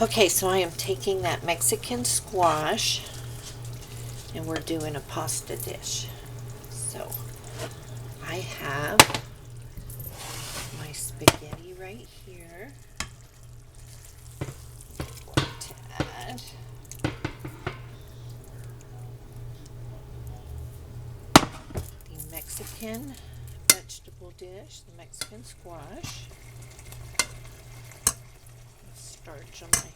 Okay, so I am taking that Mexican squash and we're doing a pasta dish. So I have my spaghetti right here. I'm going to add the Mexican vegetable dish, the Mexican squash. Starch on my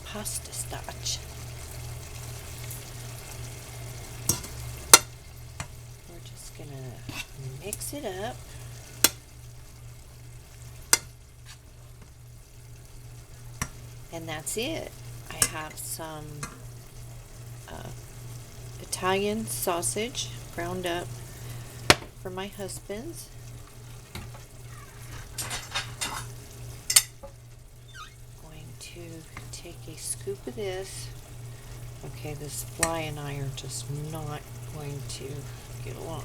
pasta starch. We're just gonna mix it up. And that's it. I have some Italian sausage ground up for my husband's. Going to take a scoop of this. Okay, this fly and I are just not going to get along.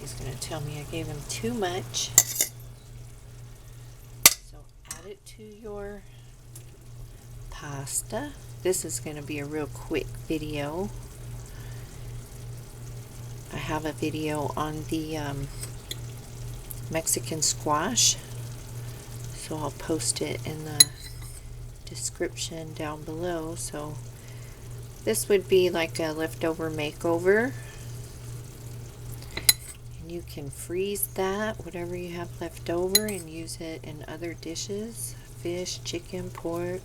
He's going to tell me I gave him too much. So add it to your pasta. This is going to be a real quick video. I have a video on the Mexican squash, so I'll post it in the description down below. So this would be like a leftover makeover, and you can freeze that, whatever you have left over, and use it in other dishes: fish, chicken, pork.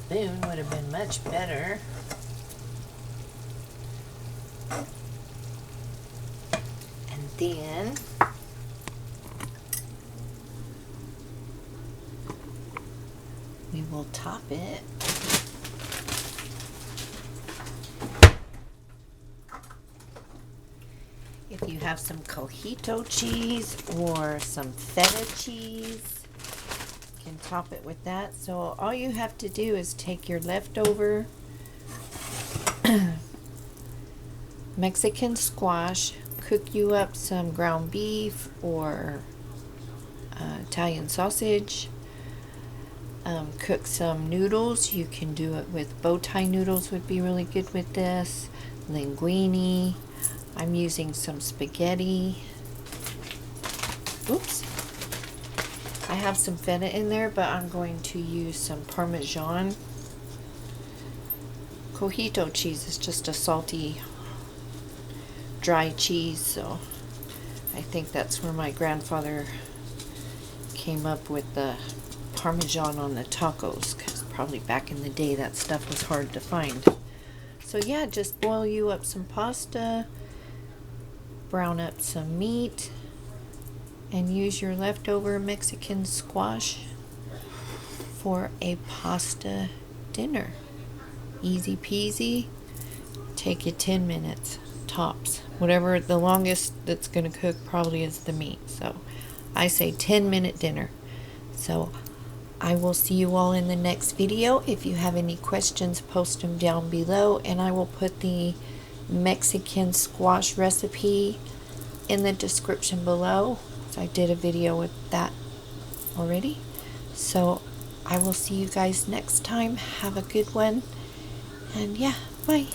Spoon would have been much better. And then we will top it if you have some cojito cheese or some feta cheese. Can top it with that. So all you have to do is take your leftover Mexican squash, cook you up some ground beef or Italian sausage, cook some noodles. You can do it with bow tie noodles, would be really good with this. Linguine. I'm using some spaghetti. Oops. I have some feta in there, but I'm going to use some Parmesan. Cojito cheese is just a salty, dry cheese, so I think that's where my grandfather came up with the Parmesan on the tacos, because probably back in the day that stuff was hard to find. So yeah, just boil you up some pasta, brown up some meat, and use your leftover Mexican squash for a pasta dinner. Easy peasy. Take you 10 minutes tops. Whatever the longest that's going to cook probably is the meat. So I say 10-minute dinner. So I will see you all in the next video. If you have any questions, post them down below, and I will put the Mexican squash recipe in the description below. I did a video with that already. So I will see you guys next time. Have a good one. And yeah, bye.